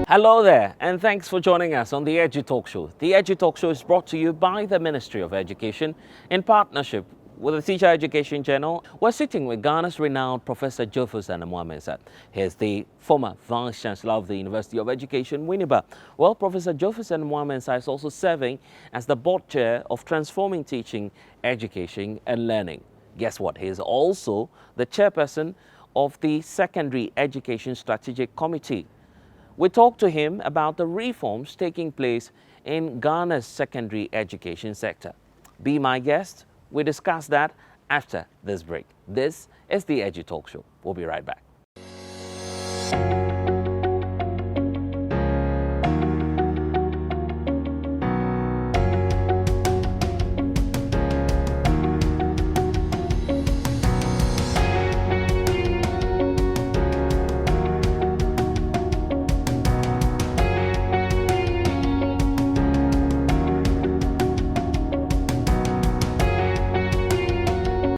Hello there, and thanks for joining us on the Edu Talk Show. The Edu Talk Show is brought to you by the Ministry of Education in partnership with the Teacher Education Journal. We're sitting with Ghana's renowned Professor Jophus Anamuah-Mensah. He's the former Vice Chancellor of the University of Education, Winneba. Well, Professor Jophus Anamuah-Mensah is also serving as the Board Chair of Transforming Teaching, Education and Learning. Guess what? He is also the Chairperson of the Secondary Education Strategic Committee. We talked to him about the reforms taking place in Ghana's secondary education sector. Be my guest. We discuss that after this break. This is the Edu Talk Show. We'll be right back.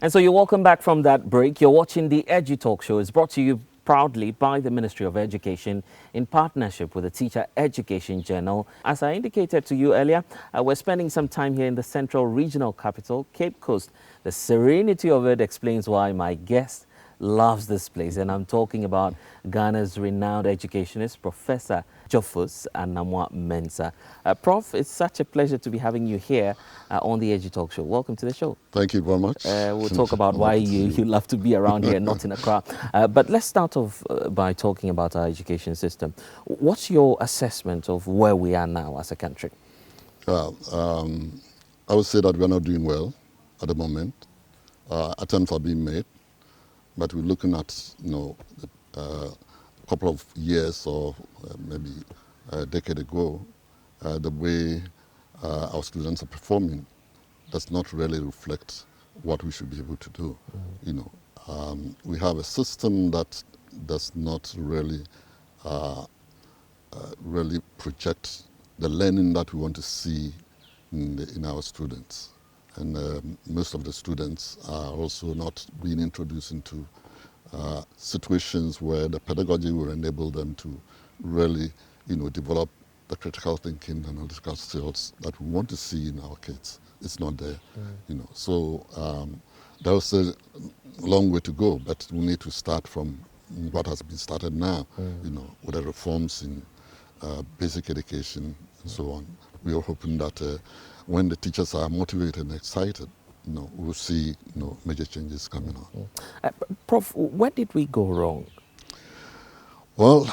And so you're welcome back from that break. You're watching the Edu Talk Show. It's brought to you proudly by the Ministry of Education in partnership with the Teacher Education Journal. As I indicated to you earlier, we're spending some time here in the central regional capital, Cape Coast. The serenity of it explains why my guest loves this place, and I'm talking about Ghana's renowned educationist, Professor Jophus Anamuah-Mensah. Prof, it's such a pleasure to be having you here on the Edu Talk Show. Welcome to the show. Thank you very much. We'll talk about why you love to be around here, not in a crowd. But let's start off by talking about our education system. What's your assessment of where we are now as a country? I would say that we're not doing well at the moment. Attempts are being made, but we're looking at a couple of years or maybe a decade ago, the way our students are performing does not really reflect what we should be able to do. We have a system that does not really really project the learning that we want to see in our students. And most of the students are also not being introduced into situations where the pedagogy will enable them to really, develop the critical thinking and analytical skills that we want to see in our kids. It's not there, So there's a long way to go, but we need to start from what has been started now, with the reforms in basic education and so on. We are hoping that when the teachers are motivated and excited, we'll see major changes coming on. Prof, where did we go wrong? Well,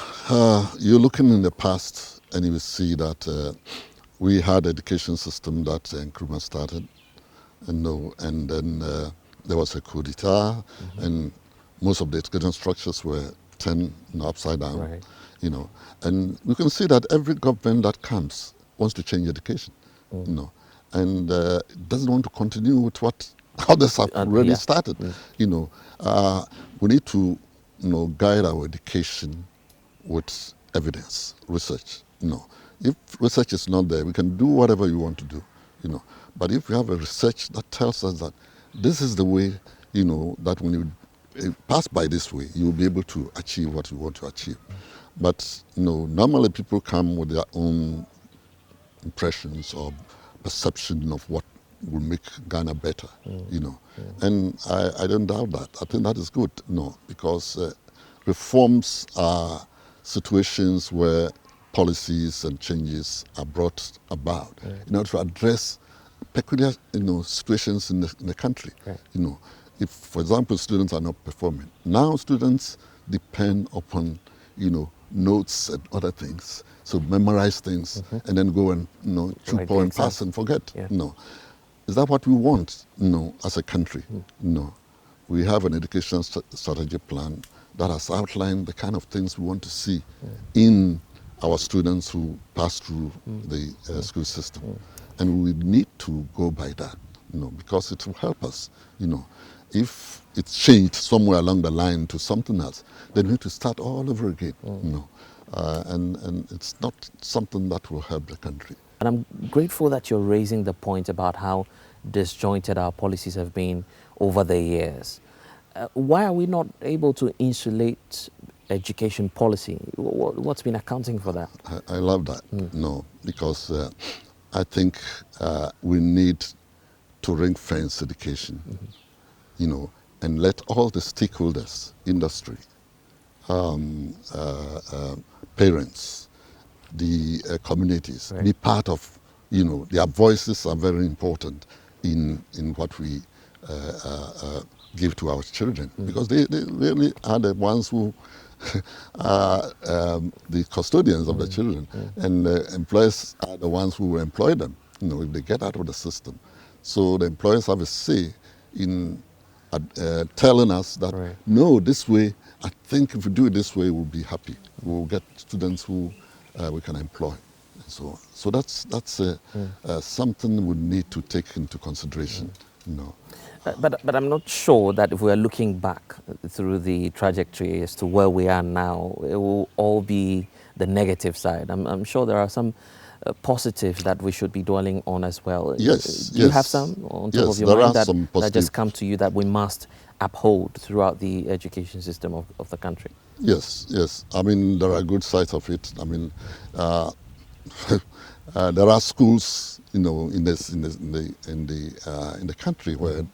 you're looking in the past and you will see that we had an education system that Nkrumah started, and then there was a coup d'etat, and most of the education structures were turned upside down, right. And we can see that every government that comes wants to change education, and doesn't want to continue with what others have already started. We need to guide our education with evidence, research. If research is not there, we can do whatever you want to do. But if we have a research that tells us that this is the way, that when you pass by this way, you'll be able to achieve what you want to achieve. But normally people come with their own impressions or perception of what will make Ghana better, And I don't doubt that. I think that is good, because reforms are situations where policies and changes are brought about in order to address peculiar situations in the country. Right. If, for example, students are not performing, now students depend upon notes and other things. So memorize things and then go and chew point, pass and forget. Yeah. No. Is that what we want? No, as a country. No. We have an education strategy plan that has outlined the kind of things we want to see in our students who pass through the school system. And we need to go by that, because it will help us. If it's changed somewhere along the line to something else, then we need to start all over again. And it's not something that will help the country. And I'm grateful that you're raising the point about how disjointed our policies have been over the years. Why are we not able to insulate education policy? What's been accounting for that? I love that. No, because I think we need to ring fence education, and let all the stakeholders, industry, parents, the communities be part of, their voices are very important in what we give to our children, because they really are the ones who are the custodians of the children, and the employers are the ones who will employ them, if they get out of the system. So the employers have a say in telling us that, no, this way, I think if we do it this way, we'll be happy. We'll get students who we can employ, and so on. So that's something we need to take into consideration. But I'm not sure that if we are looking back through the trajectory as to where we are now, it will all be the negative side. I'm sure there are some positives that we should be dwelling on as well. Yes. Do you have some on top of your mind that just come to you that we must uphold throughout the education system of the country? Yes. I mean, there are good sides of it. I mean, there are schools, in the country where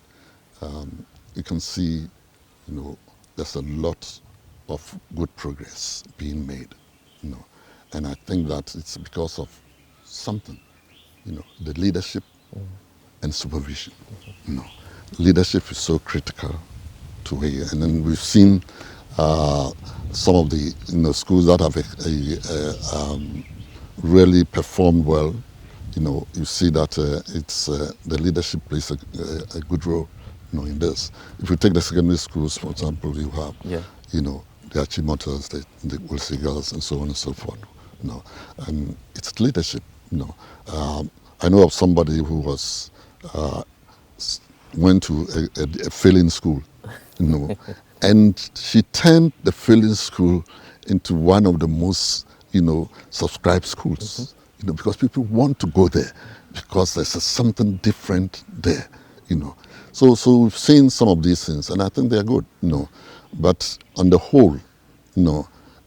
you can see, there's a lot of good progress being made, and I think that it's because of something, the leadership and supervision. Leadership is so critical to here, and then we've seen some of the schools that have really performed well. You see that it's the leadership plays a good role, in this. If you take the secondary schools, for example, you have, the Achimotas, the Blessed Sogahs, and so on and so forth. And it's leadership. I know of somebody who was went to a failing school, and she turned the failing school into one of the most, subscribed schools, because people want to go there because there's something different there, So we've seen some of these things, and I think they're good, But on the whole,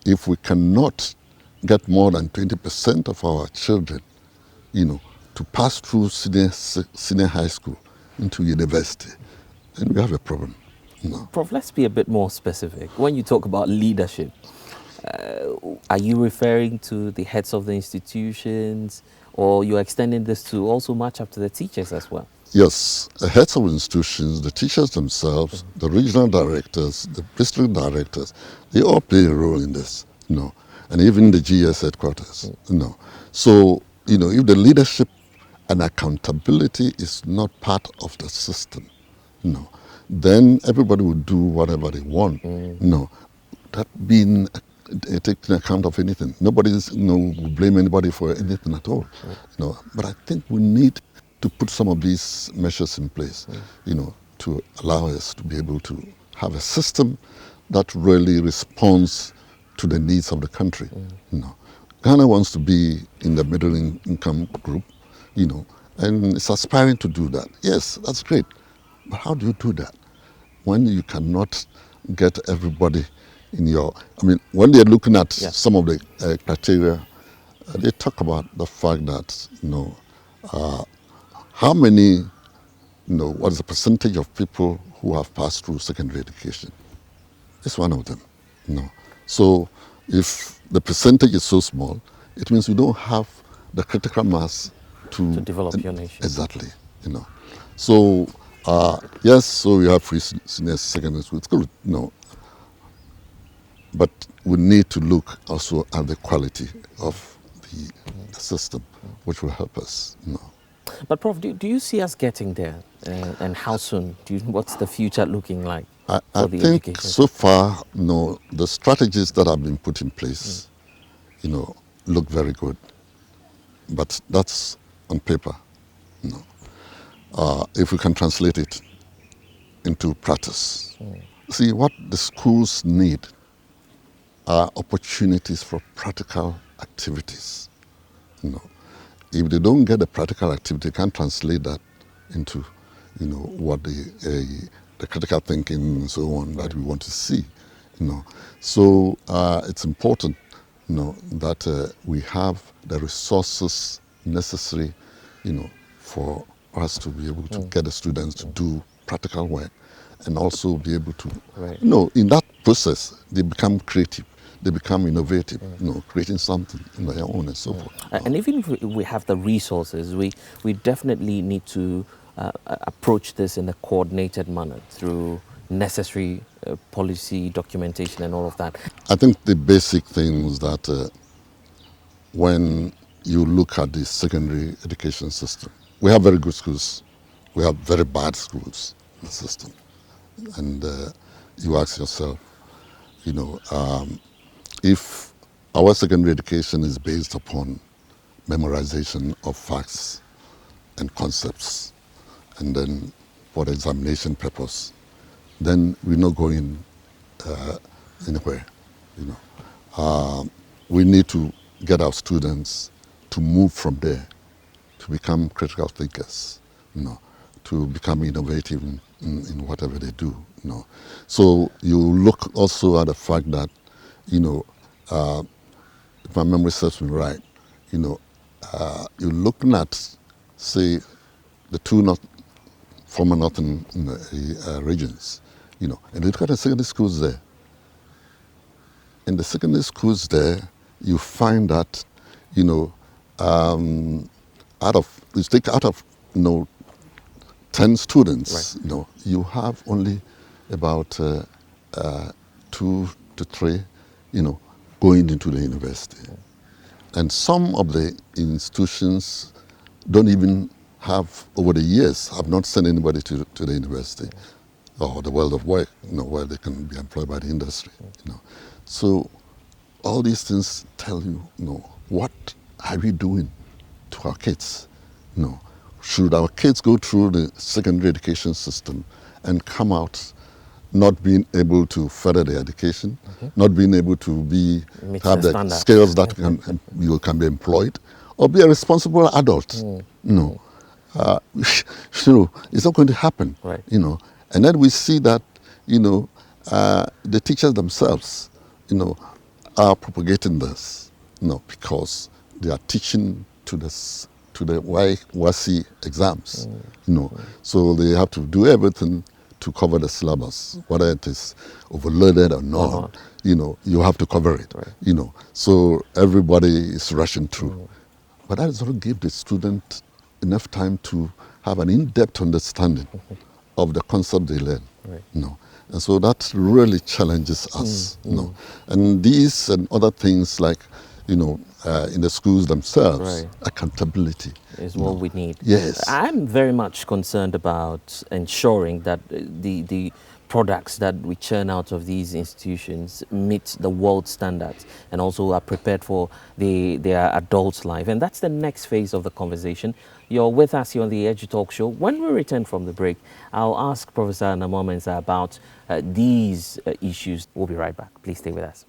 if we cannot get more than 20% of our children, to pass through senior high school into university, then we have a problem. Prof, let's be a bit more specific. When you talk about leadership, are you referring to the heads of the institutions, or you're extending this to also match up to the teachers as well? Yes, the heads of institutions, the teachers themselves, the regional directors, the district directors, they all play a role in this, and even the GS headquarters, So, if the leadership and accountability is not part of the system, then everybody will do whatever they want. That being taking account of anything. Nobody will blame anybody for anything at all. But I think we need to put some of these measures in place, to allow us to be able to have a system that really responds to the needs of the country. Ghana wants to be in the middle income group, and it's aspiring to do that. Yes, that's great. But how do you do that when you cannot get everybody in your... when they're looking at some of the criteria, they talk about the fact that, how many, what is the percentage of people who have passed through secondary education? It's one of them. So if the percentage is so small, it means we don't have the critical mass to develop your nation. Exactly. So yes, so we have free senior secondary school. It's good, but we need to look also at the quality of the system, which will help us. But Prof, do you see us getting there, and how soon? What's the future looking like for the education? I think so far, the strategies that have been put in place, look very good. But that's on paper. if we can translate it into practice. See, what the schools need are opportunities for practical activities. You know, if they don't get the practical activity, they can't translate that into, what the critical thinking and so on that we want to see. So it's important, that we have the resources necessary, for us to be able to get the students to do practical work, and also be able to, in that process, they become creative. They become innovative, creating something on their own and so forth. And even if we have the resources, we definitely need to approach this in a coordinated manner through necessary policy documentation and all of that. I think the basic things that when you look at the secondary education system, we have very good schools, we have very bad schools in the system. And you ask yourself, if our secondary education is based upon memorization of facts and concepts, and then for the examination purpose, then we're not going anywhere. We need to get our students to move from there, to become critical thinkers, to become innovative in whatever they do. So you look also at the fact that, if my memory serves me right, you're looking at, say, the two former northern regions, and you look at the secondary schools there. In the secondary schools there, you find that, out of 10 students, you have only about 2 to 3, going into the university. And some of the institutions don't even have, over the years, have not sent anybody to the university or the world of work, where they can be employed by the industry. So all these things tell you, what are we doing to our kids? Should our kids go through the secondary education system and come out not being able to further their education, not being able to have the skills that can be employed, or be a responsible adult? It's not going to happen. And then we see that, the teachers themselves, are propagating this, because they are teaching to the YWASI exams, so they have to do everything to cover the syllabus, whether it is overloaded or not. You have to cover it. So everybody is rushing through, but that does not give the student enough time to have an in-depth understanding of the concept they learn. And so that really challenges us. And these and other things like, in the schools themselves, accountability is what we need. Yes. I'm very much concerned about ensuring that the products that we churn out of these institutions meet the world standards and also are prepared for their adult life. And that's the next phase of the conversation. You're with us here on the Edu Talk Show. When we return from the break, I'll ask Professor Anamuah-Mensah about these issues. We'll be right back. Please stay with us.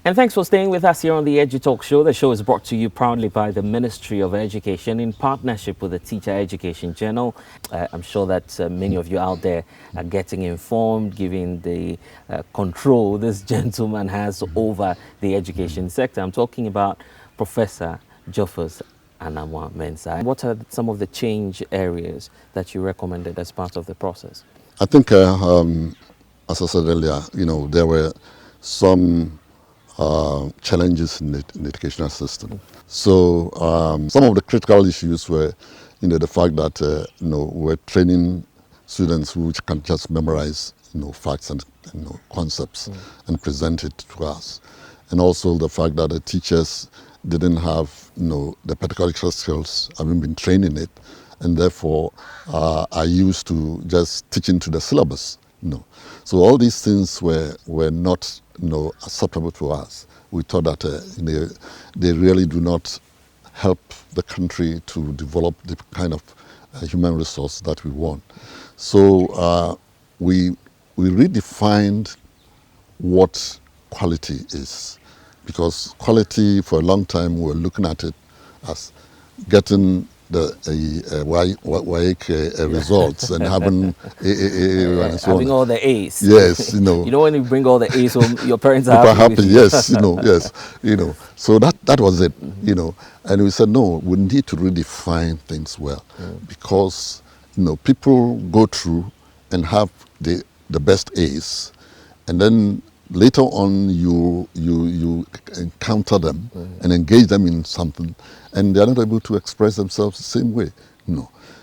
And thanks for staying with us here on the Edu Talk Show. The show is brought to you proudly by the Ministry of Education in partnership with the Teacher Education Journal. I'm sure that many of you out there are getting informed, given the control this gentleman has over the education sector. I'm talking about Professor Jophus Anamuah-Mensah. What are some of the change areas that you recommended as part of the process? I think, as I said earlier, there were some challenges in the educational system. So some of the critical issues were, the fact that we're training students who can just memorize facts and concepts and present it to us. And also the fact that the teachers didn't have the pedagogical skills, having been trained in it, and therefore are used to just teaching to the syllabus. So all these things were not acceptable to us. We thought that they really do not help the country to develop the kind of human resource that we want. So we redefined what quality is, because quality for a long time we were looking at it as getting the results and having and so having on. all the A's. Yes, You know, when you bring all the A's home, your parents are people are happy happy. with you. Yes, yes, So that was it, And we said no, we need to redefine things well, because people go through and have the best A's, and then later on you encounter them and engage them in something, and they are not able to express themselves the same way.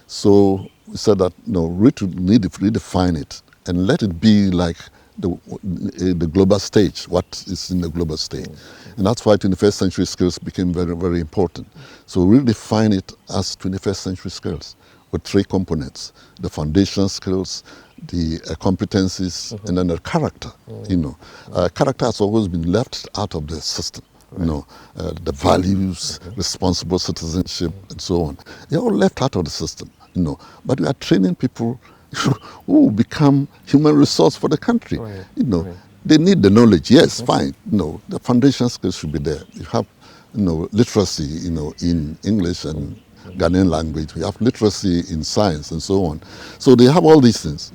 So we said that we need to redefine it and let it be like the global stage, what is in the global stage. And that's why 21st century skills became very, very important. So we redefine it as 21st century skills with 3 components: the foundational skills, the competencies, and then the character. Character has always been left out of the system. The values, responsible citizenship, and so on. They're all left out of the system. But we are training people who become human resource for the country. They need the knowledge. Yes, fine. The foundation skills should be there. You have, literacy, in English and Ghanaian language. We have literacy in science and so on. So they have all these things.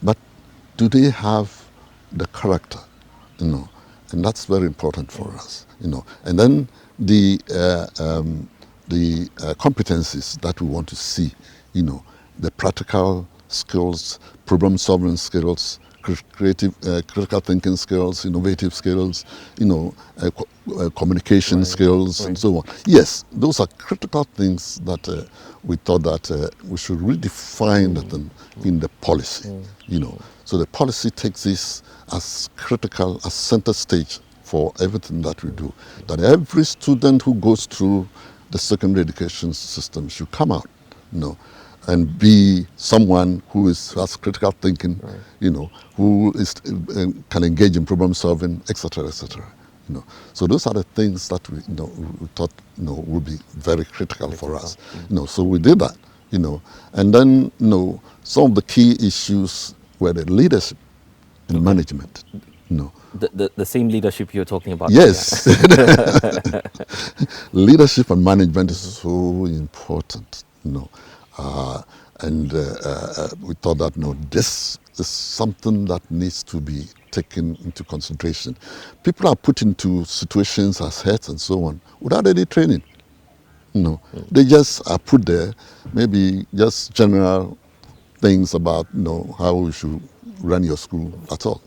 But do they have the character? And that's very important for us. And then the competencies that we want to see. The practical skills, problem-solving skills, critical thinking skills, innovative skills, communication skills, and so on. Yes, those are critical things that we thought that we should redefine them in the policy. So the policy takes this as critical, as center stage for everything that we do. That every student who goes through the secondary education system should come out, and be someone who has critical thinking, who is can engage in problem solving, etc., etc. So those are the things that we thought would be very critical for us. So we did that. And then some of the key issues were the leadership and management. The same leadership you're talking about. Yes. Leadership and management is so important. And we thought that this is something that needs to be taken into consideration. People are put into situations as heads and so on without any training. They just are put there, maybe just general things about how we should run your school at all.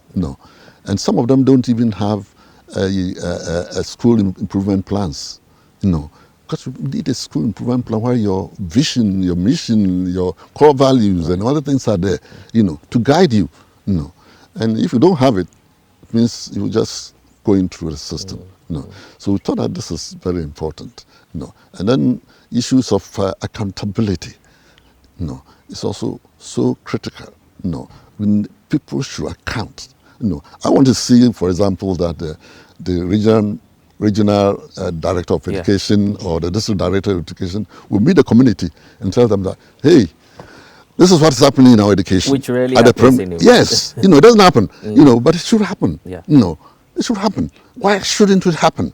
And some of them don't even have a school improvement plans. Because you need a school improvement plan where your vision, your mission, your core values and other things are there, to guide you. And if you don't have it, it means you're just going through the system. So we thought that this is very important. And then issues of accountability. It's also so critical. When people should account. I want to see, for example, that the regional director of education or the district director of education will meet the community and tell them that, hey, this is what's happening in our education. Which rarely happens anyway. Yes, it doesn't happen, but it should happen. It should happen. Why shouldn't it happen?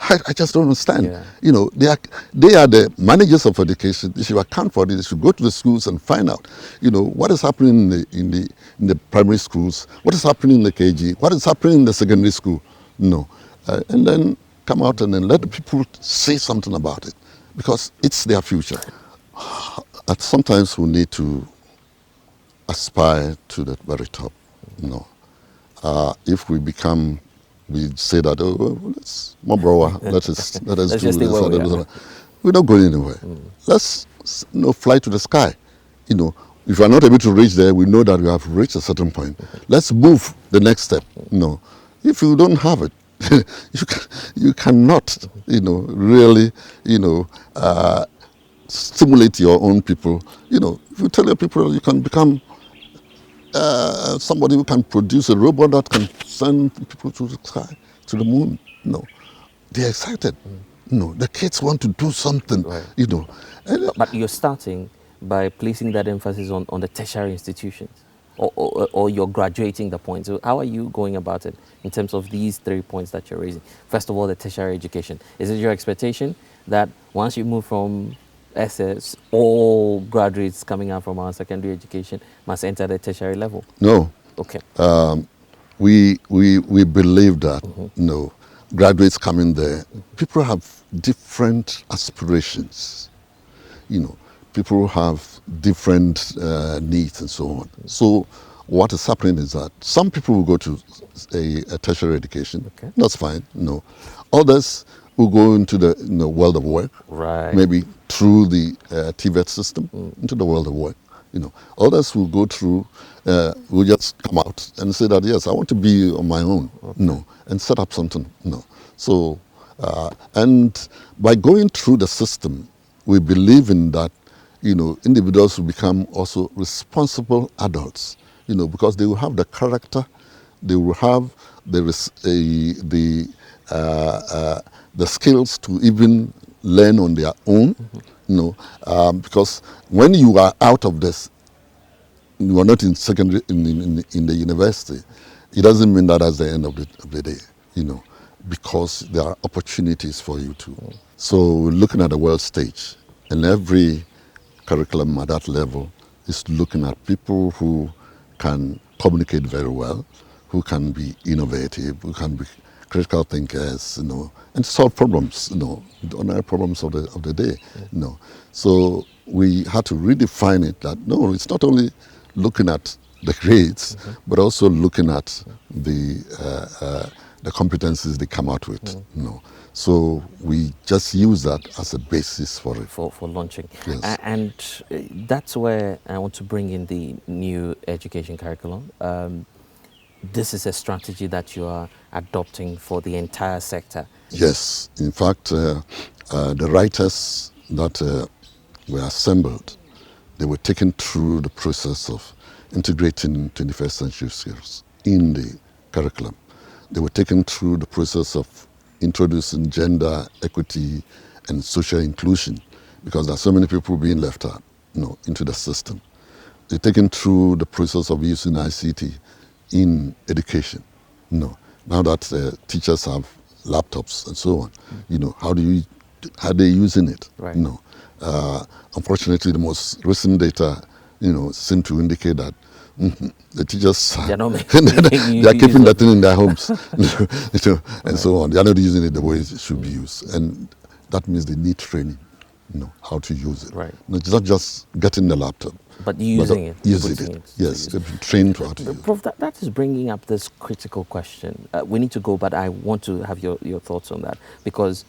I just don't understand. They are the managers of education. They should account for this. They should go to the schools and find out, what is happening in the primary schools, what is happening in the KG, what is happening in the secondary school. And then come out and then let the people say something about it, because it's their future. And sometimes we need to aspire to the very top. If we say that, let's more brower, let us do this. We're not going anywhere. Let's fly to the sky. If you are not able to reach there, we know that you have reached a certain point. Let's move the next step. No, if you don't have it, you cannot, really, stimulate your own people. If you tell your people you can become somebody who can produce a robot that can send people to the sky, to the moon, they're excited. The kids want to do something, Right. And, But you're starting by placing that emphasis on the tertiary institutions, or you're graduating the point. So how are you going about it in terms of these 3 points that you're raising? First of all, the tertiary education. Is it your expectation that once you move from SS, all graduates coming out from our secondary education must enter the tertiary level? no, Okay. we believe that, graduates coming there, people have different aspirations. People have different needs and so on. So what is happening is that some people will go to a tertiary education. Okay. That's fine. Others will go into the world of work. Right. Maybe through the TVET system into the world of work. Others will go through, will just come out and say that, yes, I want to be on my own. Okay. And set up something. So, and by going through the system, we believe in that, individuals will become also responsible adults, because they will have the character, they will have the skills to even learn on their own, because when you are out of this, you are not in secondary in the university, it doesn't mean that that's the end of the day, because there are opportunities for you too. So looking at the world stage, and every curriculum at that level is looking at people who can communicate very well, who can be innovative, who can be critical thinkers, and solve problems, the ordinary problems of the day, So we had to redefine it that, no, it's not only looking at the grades, but also looking at the competencies they come out with, So we just use that as a basis for it. For launching. Yes. And that's where I want to bring in the new education curriculum. This is a strategy that you are adopting for the entire sector. Yes. In fact, the writers that were assembled, they were taken through the process of integrating 21st century skills in the curriculum. They were taken through the process of introducing gender equity and social inclusion, because there are so many people being left out, into the system. They're taken through the process of using ICT in education. Now that teachers have laptops and so on, how are they using it? Right. Unfortunately, the most recent data, seem to indicate that the teachers They're not they are keeping that thing in their homes, and so on. They are not using it the way it should be used, and that means they need training, how to use it. Right. It's not just getting the laptop, but using it. Using it. Yes, they've been trained to how to use it. Prof, that is bringing up this critical question. We need to go, but I want to have your thoughts on that, because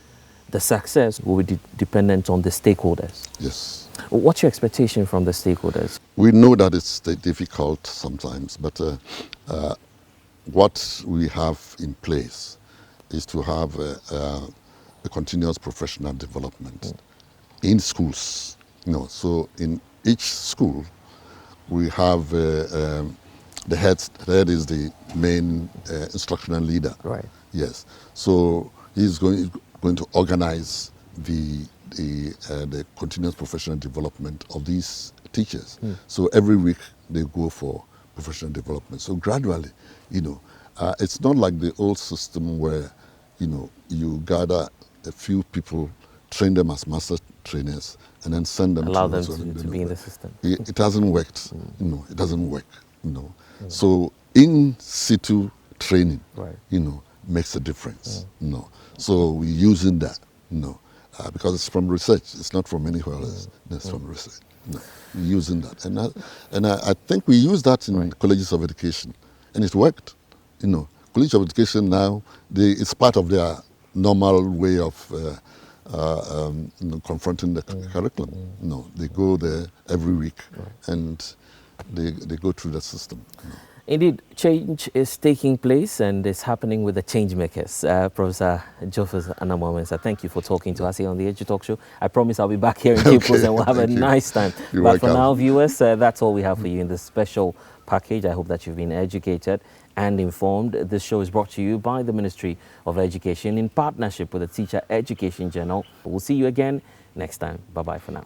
the success will be dependent on the stakeholders. Yes. What's your expectation from the stakeholders? We know that it's difficult sometimes, but what we have in place is to have a continuous professional development in schools. So in each school, we have the head. The head is the main instructional leader. Right. Yes. So he's going to organize the continuous professional development of these teachers. So every week they go for professional development. So gradually, it's not like the old system where, you gather a few people, train them as master trainers, and then send them Allow to them to be in the system. It hasn't worked. It doesn't work. So in situ training, Right. makes a difference. So we're using that. Because it's from research. It's not from anywhere else. It's from research. We're using that, and I think we use that in colleges of education, and it worked. College of education now, it's part of their normal way of confronting the curriculum. They go there every week, and they go through the system. You know. Indeed, change is taking place and it's happening with the change makers. Professor Jophus Anamuah-Mensah, thank you for talking to us here on the Edu Talk Show. I promise I'll be back here in due course and we'll have a nice time. You're but welcome. for now, viewers, that's all we have for you in this special package. I hope that you've been educated and informed. This show is brought to you by the Ministry of Education in partnership with the Teacher Education Journal. We'll see you again next time. Bye-bye for now.